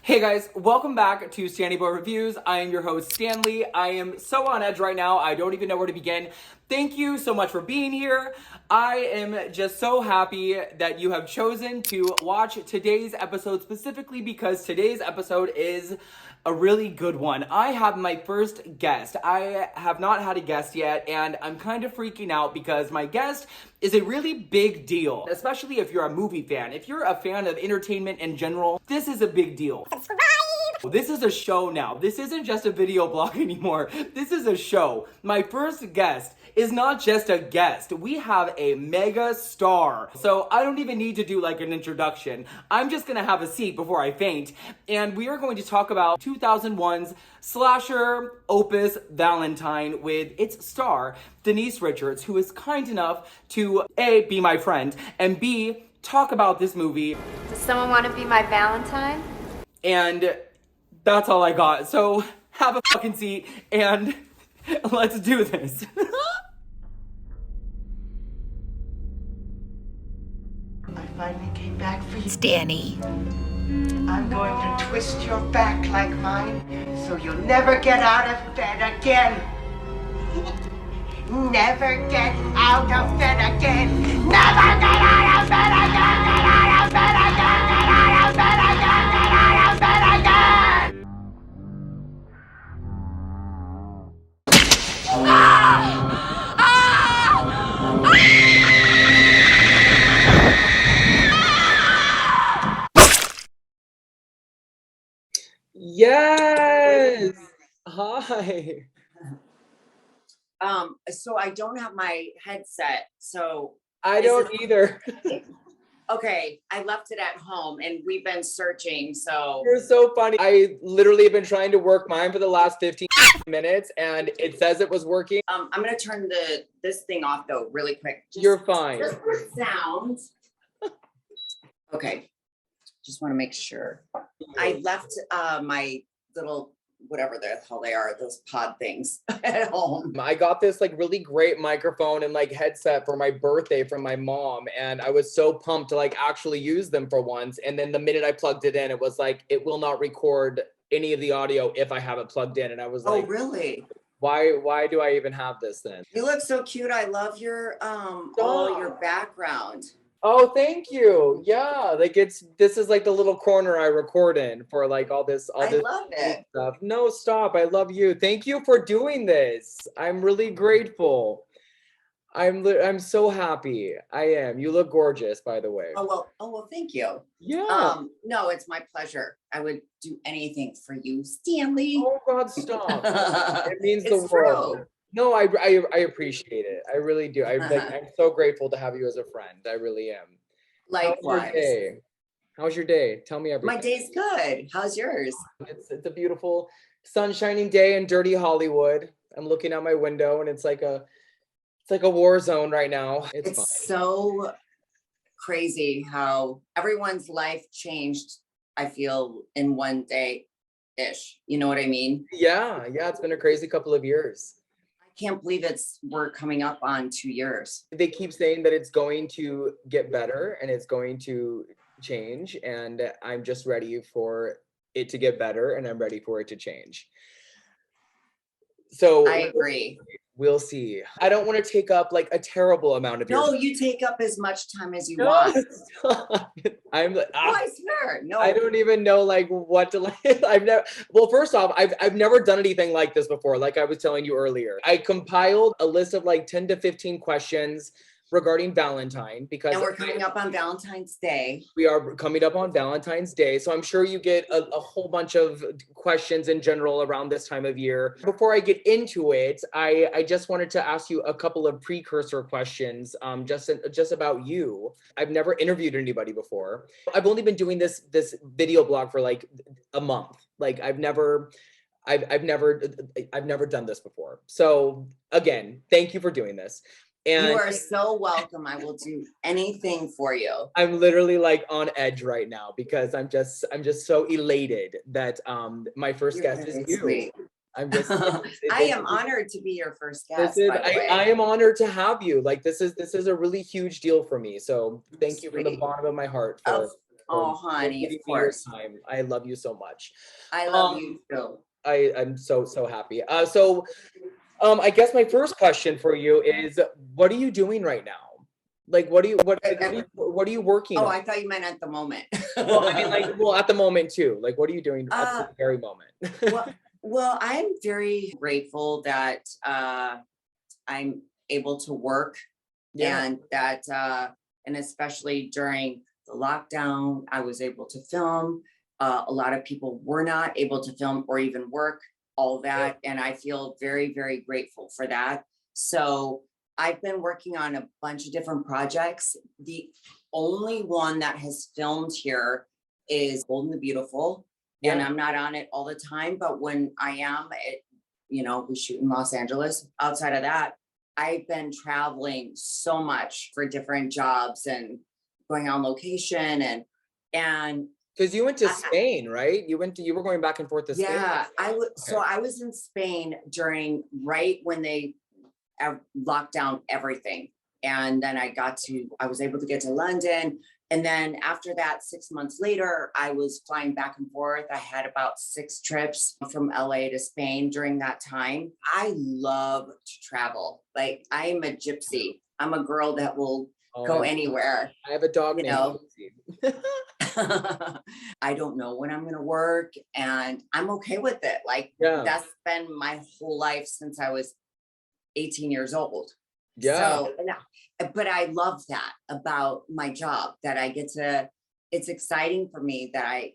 Hey guys, welcome back to Stanley Boy Reviews. I am your host, Stanley. I am so on edge right now, I don't even know where to begin. Thank you so much for being here. I am just so happy that you have chosen to watch today's episode specifically because today's episode is a really good one. I have my first guest. I have not had a guest yet, and I'm kind of freaking out because my guest is a really big deal, especially if you're a movie fan. If you're a fan of entertainment in general, this is a big deal. Subscribe! This is a show now. This isn't just a video blog anymore. This is a show. My first guest is not just a guest. We have a mega star. So I don't even need to do like an introduction. I'm just gonna have a seat before I faint. And we are going to talk about 2001's slasher opus Valentine with its star, Denise Richards, who is kind enough to A, be my friend, and B, talk about this movie. Does someone want to be my Valentine? And that's all I got. So have a fucking seat and let's do this. I finally came back for you. Danny. I'm going to twist your back like mine, so you'll never get out of bed again. Never get out of bed again. Never get out of bed again. Get out of bed again. Get out of bed again. Get out of bed again. Yes. Hi. So I don't have my headset, so I don't either. okay, I left it at home and we've been searching, so You're so funny. I literally have been trying to work mine for the last 15 minutes and it says it was working. I'm gonna turn this thing off though really quick. You're fine. Just for sound. Okay. Just want to make sure. I left my little whatever the hell they are, those pod things at home. I got this like really great microphone and like headset for my birthday from my mom, and I was so pumped to like actually use them for once. And then the minute I plugged it in, it was like it will not record any of the audio if I have it plugged in. And I was like, Oh really? Why do I even have this then? You look so cute. I love your all your background. Oh, thank you. Yeah, like this is like the little corner I record in for like all this I love it. stuff. No, stop. I love you. Thank you for doing this. I'm really grateful. I'm so happy. I am. You look gorgeous, by the way. Oh well, thank you. Yeah. No, it's my pleasure. I would do anything for you, Stanley. Oh God, stop. It means It's the world. true. No, I appreciate it. I really do. I'm so grateful to have you as a friend. I really am. Likewise. How's your day? Tell me everything. My day's good. How's yours? It's a beautiful sunshining day in dirty Hollywood. I'm looking out my window and it's like a war zone right now. It's fine. So crazy how everyone's life changed, I feel, in one day-ish. You know what I mean? Yeah, it's been a crazy couple of years. I can't believe we're coming up on 2 years. They keep saying that it's going to get better and it's going to change, and I'm just ready for it to get better and I'm ready for it to change. So I agree. We'll see. I don't want to take up like a terrible amount of your No, time. you take up as much time as you want. I'm like, Oh, I swear. No. I don't even know like what to like. Well, first off, I've never done anything like this before. Like I was telling you earlier, I compiled a list of like 10 to 15 questions regarding Valentine because And we're coming up on Valentine's Day. we are coming up on Valentine's Day. So I'm sure you get a whole bunch of questions in general around this time of year. Before I get into it, I just wanted to ask you a couple of precursor questions just about you. I've never interviewed anybody before. I've only been doing this video blog for like a month. Like I've never done this before. So again, thank you for doing this. And You are so welcome. I will do anything for you. I'm literally like on edge right now because I'm just so elated that my first You're guest is very you. sweet. I'm just I am honored to be your first guest. By the way. I am honored to have you. Like this is a really huge deal for me. So thank you from the Sweet. bottom of my heart for for Oh, honey, of giving me your course. time. I love you so much. I love you too. I'm so happy. I guess my first question for you is, what are you doing right now? Like, what are you working Oh, on? I thought you meant at the moment. Well, I mean, like, well, at the moment too. Like, what are you doing at Uh, this very moment? well, well, I'm very grateful that I'm able to work Yeah. and that and especially during the lockdown, I was able to film. A lot of people were not able to film or even work, all that, and I feel very, very grateful for that. So I've been working on a bunch of different projects. The only one that has filmed here is Bold and the Beautiful, and Yeah. I'm not on it all the time, but when I am, we shoot in Los Angeles. Outside of that, I've been traveling so much for different jobs and going on location and Because you went to I- Spain, right? You were going back and forth to Spain. yeah, so Okay. I was in Spain during right when they locked down everything. And then I was able to get to London. And then after that, 6 months later, I was flying back and forth. I had about 6 trips from LA to Spain during that time. I love to travel. Like I'm a gypsy. I'm a girl that will Oh, go anywhere, I have a dog you named know. Lucy. I don't know when I'm going to work and I'm okay with it. Like Yeah. that's been my whole life since I was 18 years old. Yeah. So, but I love that about my job that I get to, it's exciting for me that I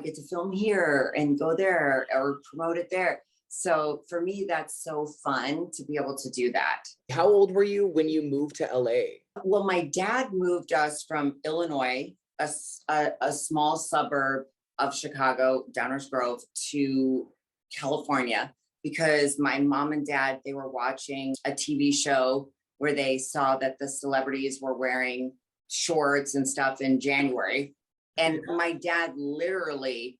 get to film here and go there or promote it there. So for me, that's so fun to be able to do that. How old were you when you moved to LA? Well, my dad moved us from Illinois, a small suburb of Chicago, Downers Grove, to California, because my mom and dad, they were watching a TV show where they saw that the celebrities were wearing shorts and stuff in January. And my dad literally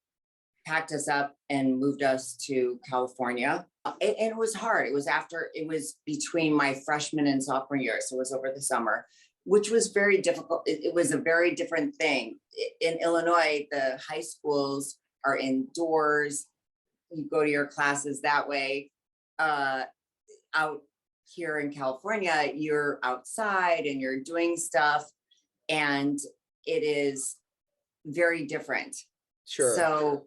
packed us up and moved us to California. And it was hard. It was between my freshman and sophomore year. So it was over the summer, which was very difficult. It was a very different thing. In Illinois, the high schools are indoors. You go to your classes that way. Out here in California, you're outside and you're doing stuff, and it is very different. Sure. So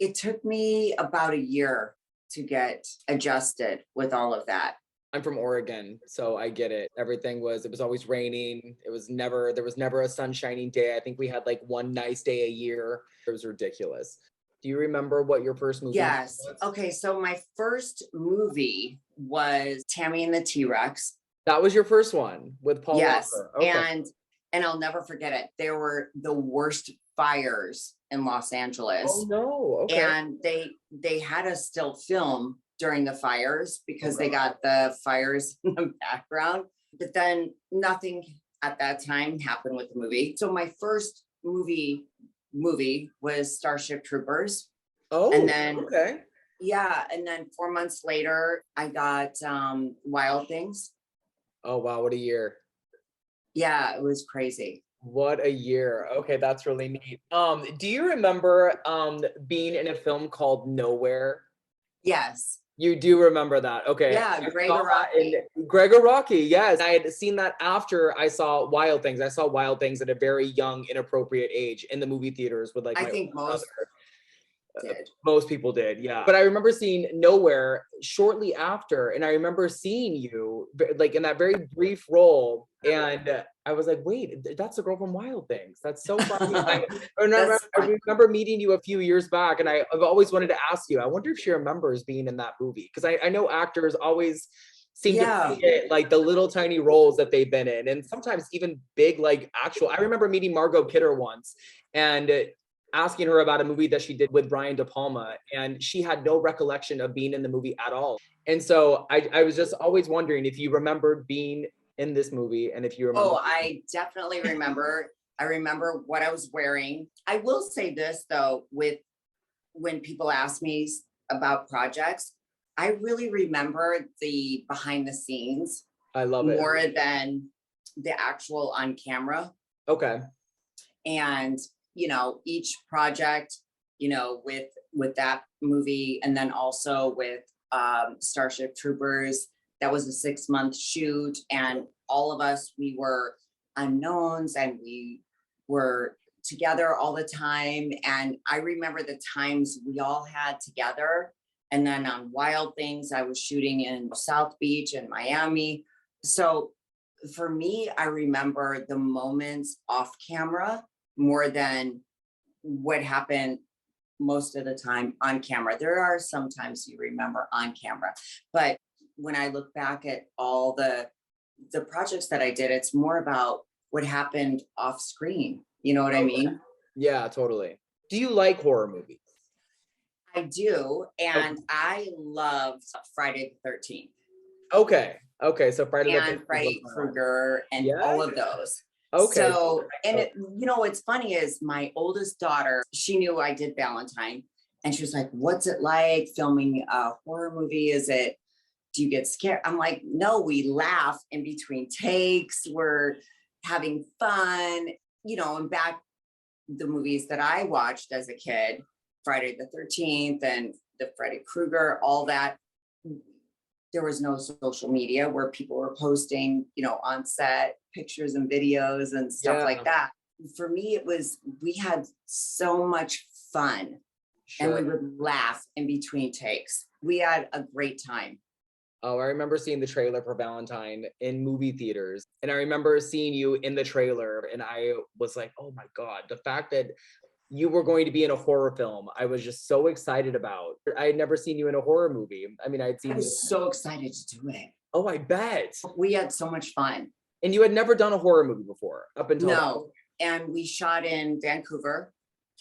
it took me about a year to get adjusted with all of that. I'm from Oregon, so I get it. It was always raining. There was never a sunshining day. I think we had like one nice day a year. It was ridiculous. Do you remember what your first movie Yes. was? Okay, so my first movie was Tammy and the T-Rex. That was your first one with Paul Yes. Walker. Okay. And I'll never forget it. There were the worst fires in Los Angeles. Oh no. Okay. And they had us still film during the fires because they got the fires in the background. But then nothing at that time happened with the movie. So my first movie was Starship Troopers. Oh, and then okay. Yeah, and then 4 months later, I got Wild Things. Oh wow, what a year. Yeah, it was crazy. What a year. Okay, that's really neat. Do you remember being in a film called Nowhere? Yes. You do remember that. Okay. Yeah, I Gregor saw that Rocky. Gregor Rocky, yes. I had seen that after I saw Wild Things. I saw Wild Things at a very young, inappropriate age in the movie theaters with like I my think older most brother. did. Most people did, yeah. But I remember seeing Nowhere shortly after, and I remember seeing you like in that very brief role, and I was like, "Wait, that's the girl from Wild Things." That's so funny. I remember meeting you a few years back, and I've always wanted to ask you. I wonder if she remembers being in that movie, because I know actors always seem to forget like the little tiny roles that they've been in, and sometimes even big like actual. I remember meeting Margot Kidder once, and asking her about a movie that she did with Brian De Palma, and she had no recollection of being in the movie at all. And so I was just always wondering if you remembered being in this movie, and if you remember. Oh, I definitely remember. I remember what I was wearing. I will say this though, when people ask me about projects, I really remember the behind the scenes. I love it. More than the actual on camera. Okay. And, each project, with that movie, and then also with Starship Troopers, that was a 6-month shoot, and all of us, we were unknowns, and we were together all the time. And I remember the times we all had together. And then on Wild Things, I was shooting in South Beach and Miami. So for me, I remember the moments off camera more than what happened most of the time on camera. There are some times you remember on camera, but when I look back at all the projects that I did, it's more about what happened off screen. You know what I mean? Yeah, totally. Do you like horror movies? I do, and I loved Friday the 13th. Okay, so Friday the 13th And Freddy Krueger and Yeah. all of those. Okay. So, and what's funny is my oldest daughter, she knew I did Valentine, and she was like, "What's it like filming a horror movie? Do you get scared?" I'm like, "No, we laugh in between takes. We're having fun." And back the movies that I watched as a kid, Friday the 13th and the Freddy Krueger, all that, there was no social media where people were posting, on set pictures and videos and stuff like that. For me, we had so much fun, and we would laugh in between takes. We had a great time. Oh, I remember seeing the trailer for Valentine in movie theaters. And I remember seeing you in the trailer, and I was like, oh my God, the fact that you were going to be in a horror film, I was just so excited about. I had never seen you in a horror movie. I mean, I'd seen I was so excited to do it. Oh, I bet. We had so much fun. And you had never done a horror movie before up until No. And we shot in Vancouver,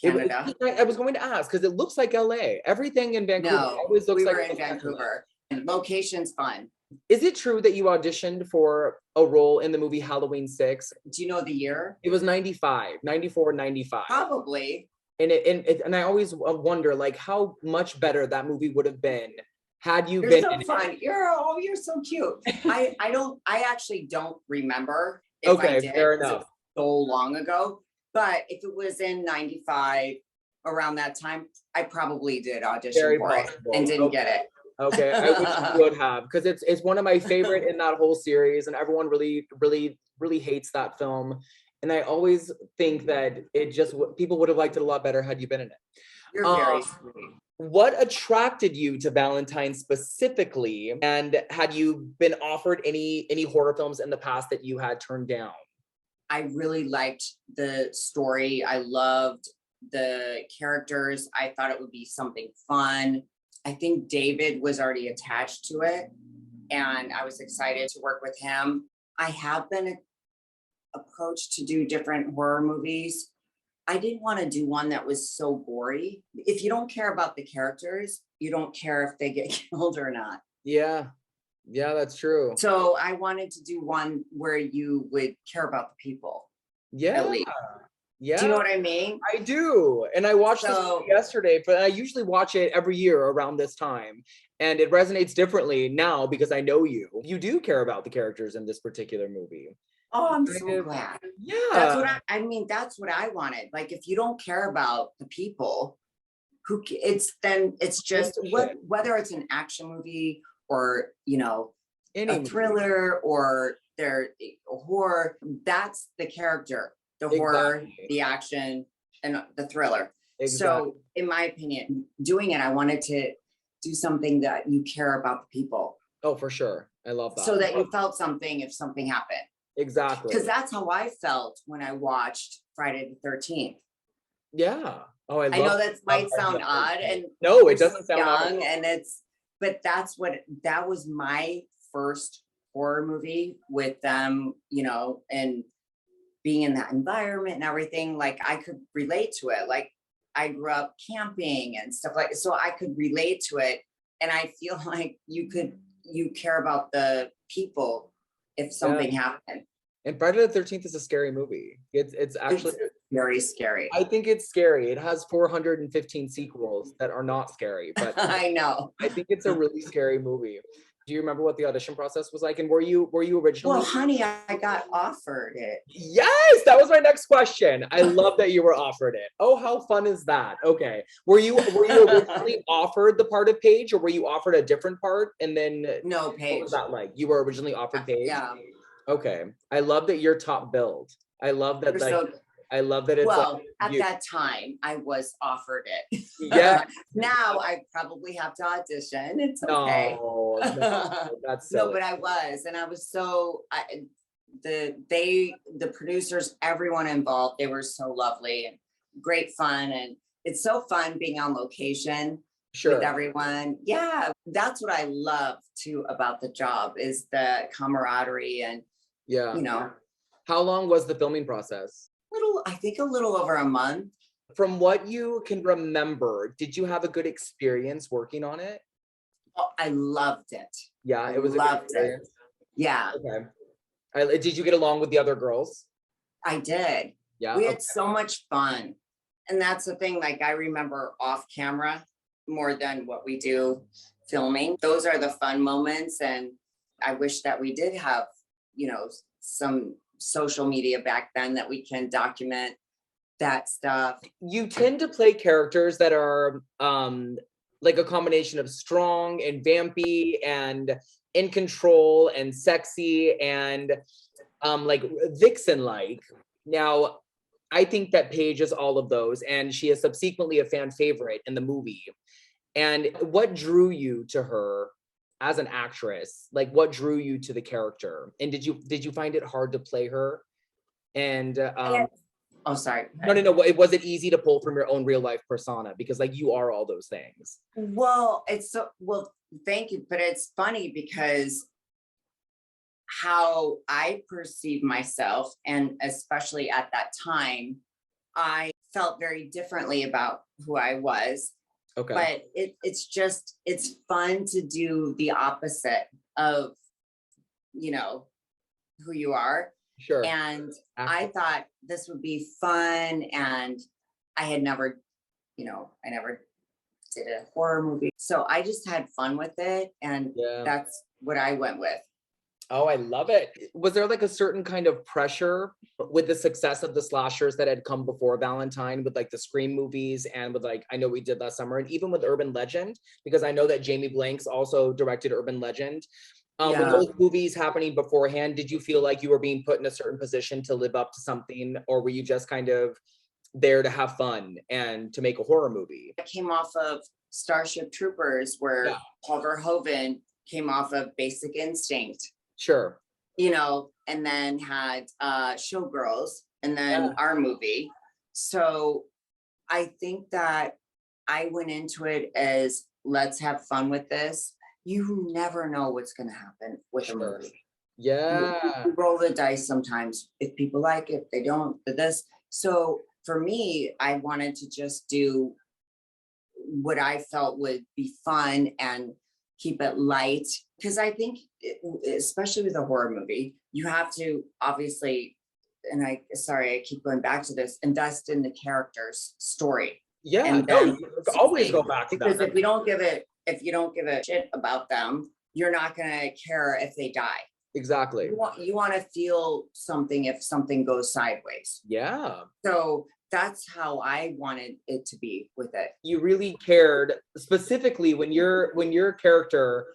Canada. I was going to ask, because it looks like LA. Everything in Vancouver always looks we like were in Vancouver. And location's fun. Is it true that you auditioned for a role in the movie Halloween 6? Do you know the year? It was 94, 95. Probably. And I always wonder, like, how much better that movie would have been had you You're been so in fun. it. You're so cute. I actually don't remember if Okay, I did. fair 'Cause it enough. was so long ago. But if it was in 95, around that time, I probably did audition Very for possible. it and didn't get it. Okay, I wish you would have, because it's one of my favorite in that whole series, and everyone really hates that film. And I always think that people would have liked it a lot better had you been in it. You're very sweet. What attracted you to Valentine specifically? And had you been offered any horror films in the past that you had turned down? I really liked the story. I loved the characters. I thought it would be something fun. I think David was already attached to it, and I was excited to work with him. I have been approached to do different horror movies. I didn't want to do one that was so gory. If you don't care about the characters, you don't care if they get killed or not. Yeah, that's true. So I wanted to do one where you would care about the people. Yeah. At least. Yeah. Do you know what I mean? I do. And I watched this movie yesterday, but I usually watch it every year around this time. And it resonates differently now because I know you. You do care about the characters in this particular movie. Oh, I'm so glad. Yeah. That's what that's what I wanted. Like, if you don't care about the people, it's just whether it's an action movie or, a thriller or a horror, that's the character. The horror, the action, and the thriller. Exactly. So in my opinion, doing it, I wanted to do something that you care about the people. Oh, for sure. I love that. So that you felt something if something happened. Exactly. Because that's how I felt when I watched Friday the 13th. Yeah. Oh, I know that might sound odd, and no, it doesn't sound young, odd. But that was my first horror movie with them, and being in that environment and everything. Like, I could relate to it. Like, I grew up camping and stuff like, so I could relate to it. And I feel like you care about the people if something happened. And Friday the 13th is a scary movie. It's actually very scary. I think it's scary. It has 415 sequels that are not scary, but I know. I think it's a really scary movie. Do you remember what the audition process was like? And were you originally? Well, honey, I got offered it. Yes, that was my next question. I love that you were offered it. Oh, how fun is that? Okay. Were you originally offered the part of Paige, or were you offered a different part? And then No, what Paige. was that like? You were originally offered Paige? Yeah. Okay. I love that you're top billed. I love that I love that it's well, like at you. that time, I was offered it. Yeah. Now I probably have to audition. It's okay. No, that's No, silly. but I was, and I was so the producers, everyone involved, they were so lovely and great fun, and it's so fun being on location Sure. with everyone. Yeah, that's what I love too about the job is the camaraderie and Yeah. you know, How long was the filming process? I think a little over a month. From what you can remember, did you have a good experience working on it? Oh, I loved it. Yeah, it was a good Loved it. experience. Yeah, Okay. Did you get along with the other girls? I did. Yeah. We Okay. had so much fun. And that's the thing, like I remember off camera more than what we do filming. Those are the fun moments. And I wish that we did have, some social media back then that we can document that stuff. You tend to play characters that are like a combination of strong and vampy and in control and sexy and like vixen-like. Now, I think that Paige is all of those, and she is subsequently a fan favorite in the movie. And what drew you to her as an actress? Like, what drew you to the character? And did you find it hard to play her? And Oh, sorry. no. Was it easy to pull from your own real life persona? Because like you are all those things. Well, thank you. But it's funny because how I perceive myself, and especially at that time, I felt very differently about who I was. Okay. But it's fun to do the opposite of, who you are. Sure. And I thought this would be fun. And I had never, I never did a horror movie. So I just had fun with it. And that's what I went with. Oh, I love it. Was there like a certain kind of pressure with the success of the slashers that had come before Valentine, with like the Scream movies and with like, I Know We Did Last Summer, and even with Urban Legend, because I know that Jamie Blanks also directed Urban Legend. With those movies happening beforehand, did you feel like you were being put in a certain position to live up to something, or were you just kind of there to have fun and to make a horror movie? I came off of Starship Troopers, where Paul Verhoeven came off of Basic Instinct. Sure. And then had Showgirls, and then our movie. So I think that I went into it as, let's have fun with this. You never know what's going to happen with a movie. Yeah. You roll the dice sometimes. If people like it, they don't, this. So for me, I wanted to just do what I felt would be fun and keep it light. Because I think, especially with a horror movie, you have to obviously, and I keep going back to this, invest in the character's story. Yeah, And no, then you always go back to because that. if you don't give a shit about them, you're not gonna care if they die. Exactly. You want to feel something if something goes sideways. Yeah. So that's how I wanted it to be with it. You really cared, specifically when your character,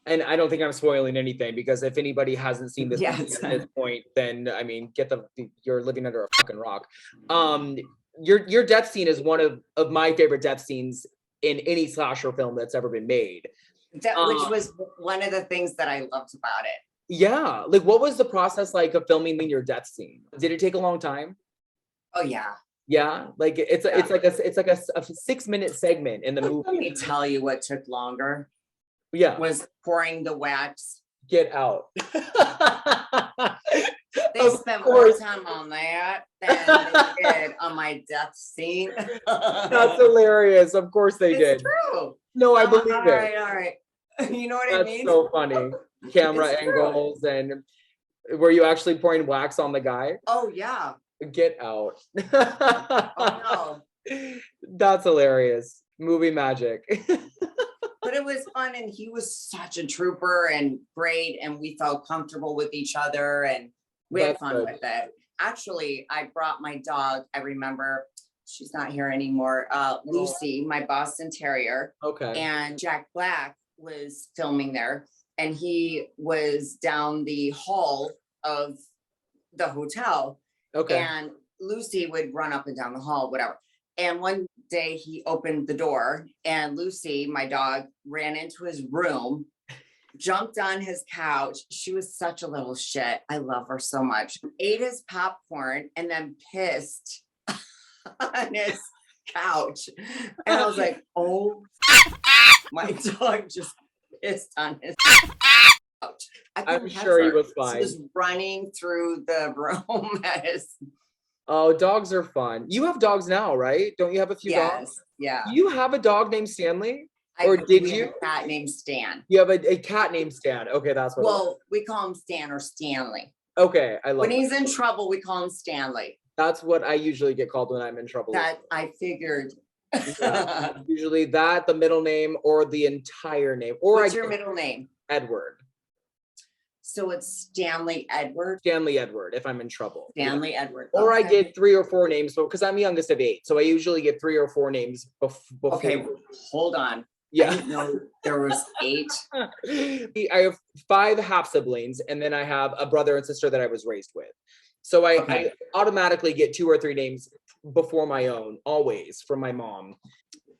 and I don't think I'm spoiling anything, because if anybody hasn't seen this movie at this point, then I mean, you're living under a fucking rock. Your death scene is one of my favorite death scenes in any slasher film that's ever been made. Which was one of the things that I loved about it. Yeah, like what was the process like of filming your death scene? Did it take a long time? Oh yeah. Yeah, like it's like a 6-minute segment in the movie. Let me tell you what took longer. Yeah, Was pouring the wax. Get Out. They spent more time on that than they did on my death scene. That's hilarious. Of course they did. It's true. No, I believe all it. All right. You know what I That's mean? so funny. Camera It's true. angles, and were you actually pouring wax on the guy? Oh yeah. Get Out. Oh no. That's hilarious. Movie magic. But it was fun, and he was such a trooper and great, and we felt comfortable with each other, and we had That's fun good. with it. Actually, I brought my dog. I remember she's not here anymore. Lucy, my Boston Terrier, Okay. and Jack Black was filming there, and he was down the hall of the hotel, Okay. and Lucy would run up and down the hall, whatever. And one day he opened the door, and Lucy, my dog, ran into his room, jumped on his couch. She was such a little shit. I love her so much. Ate his popcorn and then pissed on his couch. And I was like, oh, my dog just pissed on his couch. I'm sure he was fine. He was running through the room at his. Oh, dogs are fun. You have dogs now, right? Don't you have a few dogs? Yeah. Do you have a dog named Stanley? Or did we have you? a cat named Stan. You have a cat named Stan. Okay, that's what. Well, we call him Stan or Stanley. Okay, I love When that. he's in trouble, we call him Stanley. That's what I usually get called when I'm in trouble. That I figured. Yeah. Usually that, the middle name, or the entire name. Or What's your middle name? Edward. So it's Stanley Edward. Stanley Edward, if I'm in trouble. Stanley Edward. Or I Okay. get 3 or 4 names, because I'm youngest of 8. So I usually get 3 or 4 names before. Okay, hold on. I Yeah. didn't know there was 8. I have 5 half siblings, and then I have a brother and sister that I was raised with. So I Okay. automatically get 2 or 3 names before my own, always from my mom.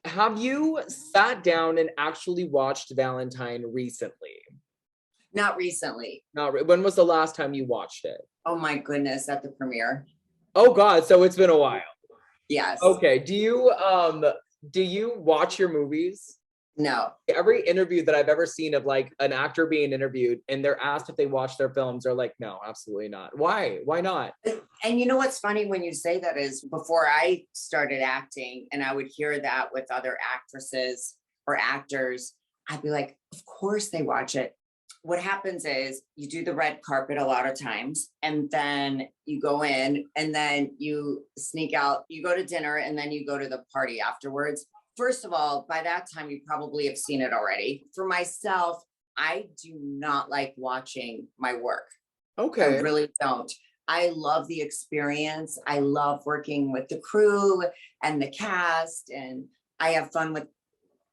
Have you sat down and actually watched Valentine recently? Not recently. When was the last time you watched it? Oh my goodness, at the premiere. Oh God, so it's been a while. Yes. Okay, do you watch your movies? No. Every interview that I've ever seen of like an actor being interviewed and they're asked if they watch their films, they're like, no, absolutely not. Why? Why not? And you know what's funny when you say that is before I started acting and I would hear that with other actresses or actors, I'd be like, of course they watch it. What happens is you do the red carpet a lot of times and then you go in and then you sneak out, you go to dinner and then you go to the party afterwards. First of all, by that time, you probably have seen it already. For myself, I do not like watching my work. Okay. I really don't. I love the experience. I love working with the crew and the cast, and I have fun with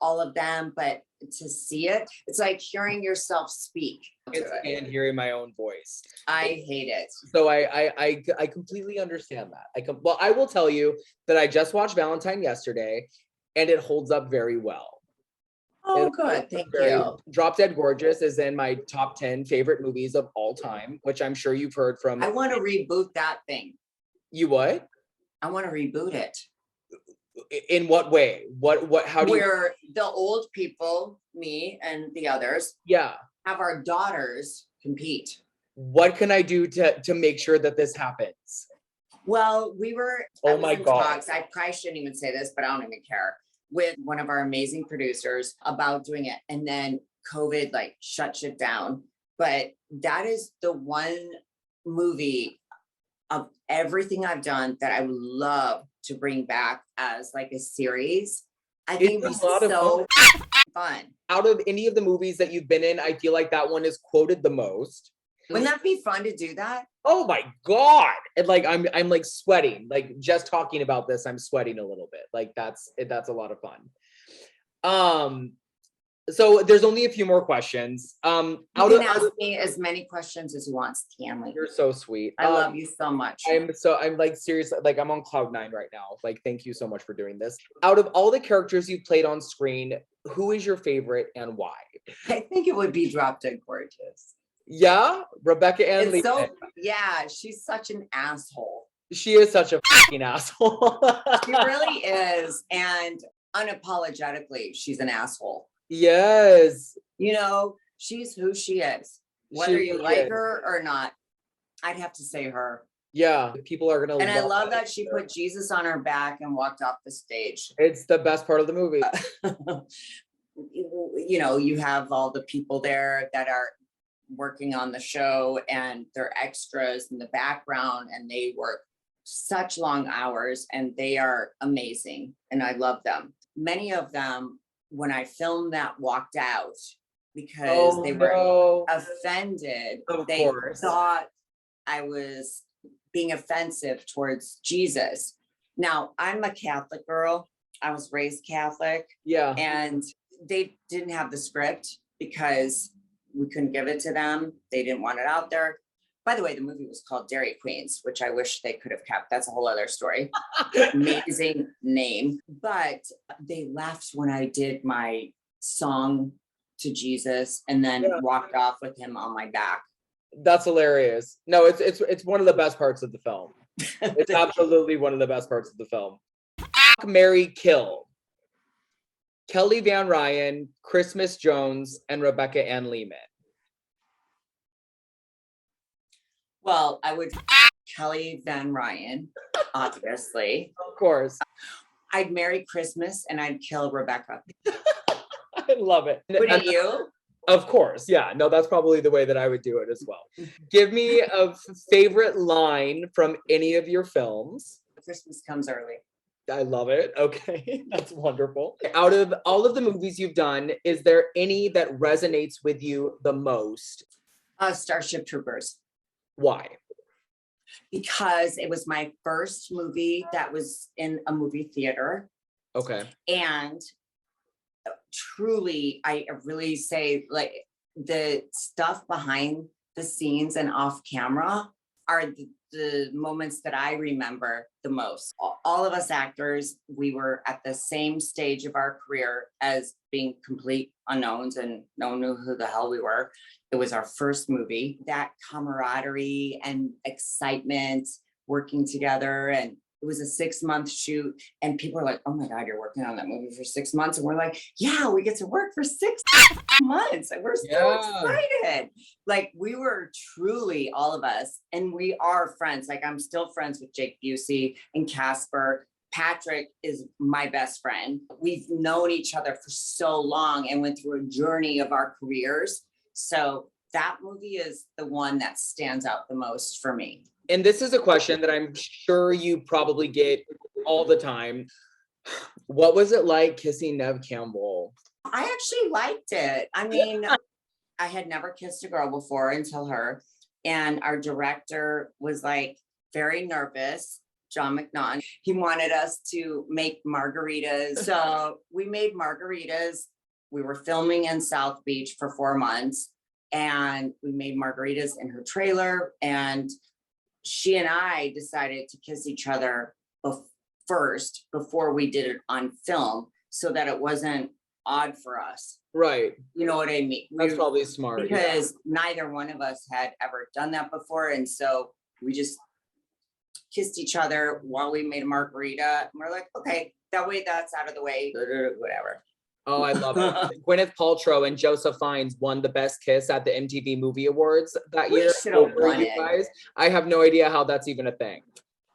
all of them. But to see it, it's like hearing yourself speak. And hearing my own voice. I hate it. So I completely understand that. Well, I will tell you that I just watched Valentine yesterday, and it holds up very well. Oh, good. Thank you. Drop Dead Gorgeous is in my top 10 favorite movies of all time, which I'm sure you've heard from. I want to reboot that thing. You what? I want to reboot it. In what way? How do you? Where the old people, me and the others, Yeah. have our daughters compete. What can I do to make sure that this happens? Well, we were. Oh I was my in God. talks. I probably shouldn't even say this, but I don't even care. With one of our amazing producers about doing it, and then COVID like shut shit down. But that is the one movie of everything I've done that I would love to bring back as like a series. I think It's it's a lot of so fun. Out of any of the movies that you've been in, I feel like that one is quoted the most. Wouldn't that be fun to do that? Oh my God. And like I'm like sweating. Like just talking about this, I'm sweating a little bit. Like that's a lot of fun. So there's only a few more questions. You can ask me as many questions as you want, Stanley. You're so sweet. I love you so much. I'm like seriously, like I'm on cloud 9 right now. Like, thank you so much for doing this. Out of all the characters you've played on screen, who is your favorite and why? I think it would be Drop Dead Gorgeous. Yeah, Rebecca Ann Lee. Yeah, she's such an asshole. She is such a fucking asshole. She really is. And unapologetically, she's an asshole. Yes. You know, she's who she is. Whether you like her or not, I'd have to say her. Yeah, people are gonna. And I love that she put Jesus on her back and walked off the stage. It's the best part of the movie. You know, you have all the people there that are working on the show and they're extras in the background and they work such long hours and they are amazing and I love them. Many of them when I filmed that, walked out because Oh, they were no. offended. Of They course. thought I was being offensive towards Jesus. Now, I'm a Catholic girl. I was raised Catholic, Yeah. and they didn't have the script because we couldn't give it to them. They didn't want it out there. By the way, the movie was called Dairy Queens, which I wish they could have kept. That's a whole other story. Amazing name. But they laughed when I did my song to Jesus and then walked off with him on my back. That's hilarious. No, it's one of the best parts of the film. It's absolutely one of the best parts of the film. Marry, Kill. Kelly Van Ryan, Christmas Jones, and Rebecca Ann Lehman. Well, I would Kelly Van Ryan, obviously. Of course. I'd marry Christmas and I'd kill Rebecca. I love it. Wouldn't you? Of course. Yeah. No, that's probably the way that I would do it as well. Give me a favorite line from any of your films. Christmas comes early. I love it. Okay. That's wonderful. Out of all of the movies you've done, is there any that resonates with you the most? Starship Troopers. Why? Because it was my first movie that was in a movie theater. Okay. And truly, I really say, like, the stuff behind the scenes and off camera are the moments that I remember the most. All of us actors, we were at the same stage of our career as being complete unknowns, and no one knew who the hell we were. It was our first movie. That camaraderie and excitement, working together, and it was a 6-month shoot, and people are like, "Oh my God, you're working on that movie for 6 months," and we're like, "Yeah, we get to work for 6 months," and we're so excited. Like, we were truly, all of us, and we are friends. Like, I'm still friends with Jake Busey and Casper. Patrick is my best friend. We've known each other for so long and went through a journey of our careers. So that movie is the one that stands out the most for me. And this is a question that I'm sure you probably get all the time. What was it like kissing Neve Campbell? I actually liked it. I mean, I had never kissed a girl before until her. And our director was like very nervous, John McNaughton. He wanted us to make margaritas. So we made margaritas. We were filming in South Beach for 4 months, and we made margaritas in her trailer. And she and I decided to kiss each other first before we did it on film, so that it wasn't odd for us. Right. You know what I mean? That's probably smart. Because neither one of us had ever done that before. And so we just kissed each other while we made a margarita. And we're like, okay, that way that's out of the way, whatever. Oh, I love it. Gwyneth Paltrow and Joseph Fiennes won the best kiss at the MTV Movie Awards that year. should have won it. Guys. I have no idea how that's even a thing.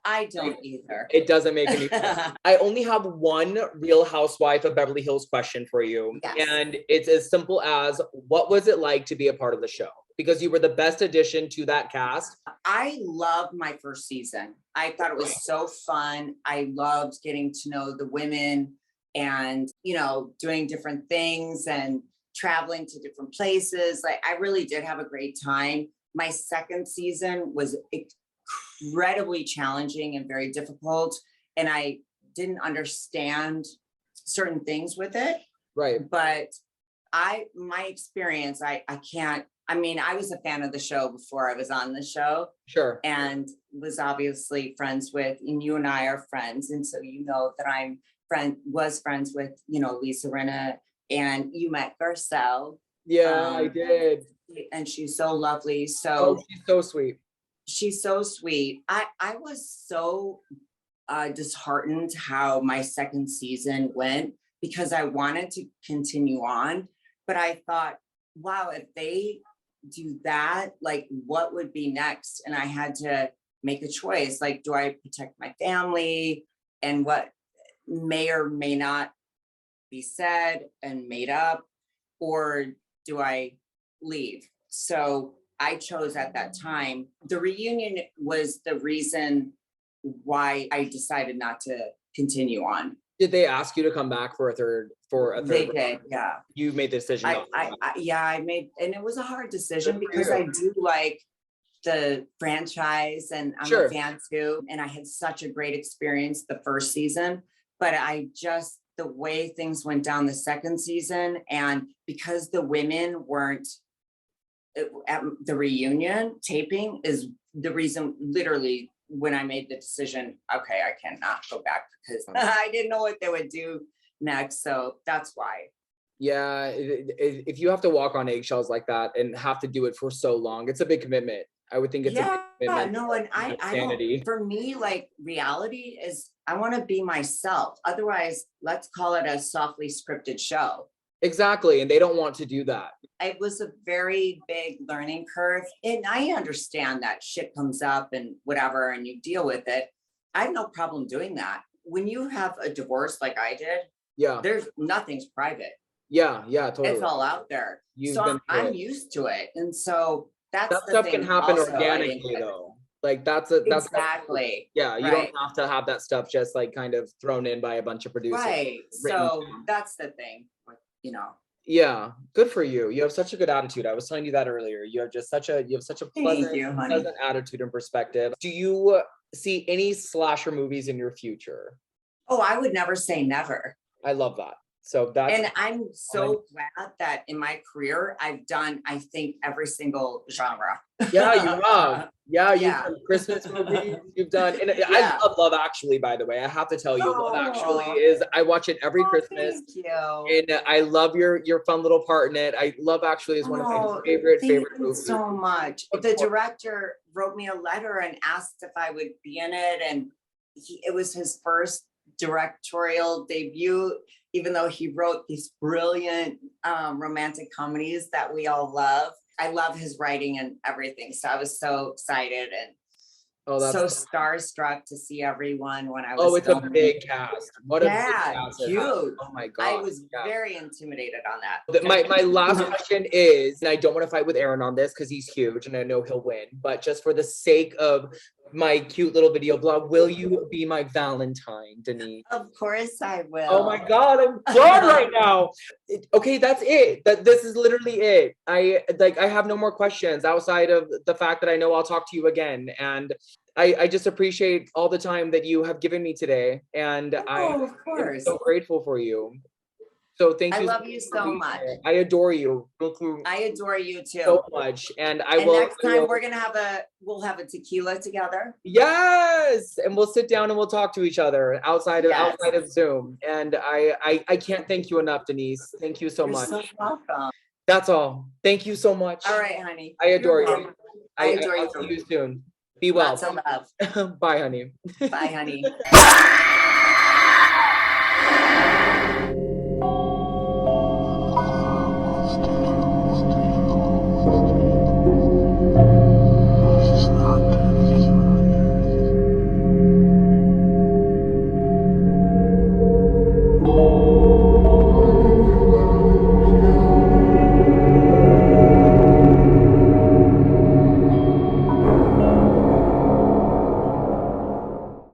I don't either. It doesn't make any sense. I only have one Real Housewife of Beverly Hills question for you. Yes. And it's as simple as, what was it like to be a part of the show? Because you were the best addition to that cast. I loved my first season. I thought it was so fun. I loved getting to know the women and, you know, doing different things and traveling to different places. Like, I really did have a great time. My second season was incredibly challenging and very difficult, and I didn't understand certain things with it. Right. But my experience, I was a fan of the show before I was on the show. Sure. And was obviously friends with, and you and I are friends, and so you know that was friends with, you know, Lisa Rinna, and you met Garcelle. Yeah, I did. And she's so lovely. Oh, she's so sweet. She's so sweet. I was so disheartened how my second season went, because I wanted to continue on, but I thought, wow, if they do that, like, what would be next? And I had to make a choice. Like, do I protect my family and what may or may not be said and made up, or do I leave? So I chose at that time. The reunion was the reason why I decided not to continue on. Did they ask you to come back for a third? They did, yeah. You made the decision. I made, and it was a hard decision Good for because you. I do like the franchise and I'm Sure. a fan too. And I had such a great experience the first season, but the way things went down the second season, and because the women weren't at the reunion taping is the reason, literally, when I made the decision, okay, I cannot go back because I didn't know what they would do next. So that's why. Yeah, if you have to walk on eggshells like that and have to do it for so long, it's a big commitment. I would think it's a big commitment. No, and I don't, for me, like reality is, I want to be myself. Otherwise, let's call it a softly scripted show. Exactly, and they don't want to do that. It was a very big learning curve, and I understand that shit comes up and whatever, and you deal with it. I have no problem doing that. When you have a divorce like I did, Yeah, nothing's private. yeah, totally. It's all out there. So I'm used to it, and so that stuff can happen organically though. Like that's exactly. Yeah, you don't have to have that stuff just like kind of thrown in by a bunch of producers. Right. So that's the thing. Yeah, good for you. You have such a good attitude. I was telling you that earlier. You have such a pleasant attitude and perspective. Do you see any slasher movies in your future? Oh, I would never say never. I love that. So and I'm so glad that in my career I've done, I think, every single genre. Yeah, you have. Yeah, you've done Christmas movies. You've done, and I love Love Actually. By the way, I have to tell you, Love Actually is. I watch it every Christmas. Thank you. And I love your fun little part in it. Love Actually is one of my favorite movies. So much. The director wrote me a letter and asked if I would be in it, and it was his first directorial debut, even though he wrote these brilliant romantic comedies that we all love. I love his writing and everything. So I was so excited and so starstruck to see everyone when I was. Oh, it's a big cast. What a big cast. Huge. Oh my God. I was very intimidated on that. My last question is, and I don't want to fight with Aaron on this because he's huge and I know he'll win, but just for the sake of my cute little video blog, will you be my Valentine, Denise? Of course I will. Oh my God, I'm done right now. Okay, that's it. This is literally it. I have no more questions outside of the fact that I know I'll talk to you again. And I just appreciate all the time that you have given me today. And I'm so grateful for you. So thank you. I love you so much. I adore you. I adore you too. So much. And next time we'll have a tequila together. Yes. And we'll sit down and we'll talk to each other outside of Zoom. And I can't thank you enough, Denise. Thank you so much. You're so welcome. That's all. Thank you so much. All right, honey. I adore you. I adore you. I'll see you soon. Be well. Lots of love. Bye, honey. Bye, honey.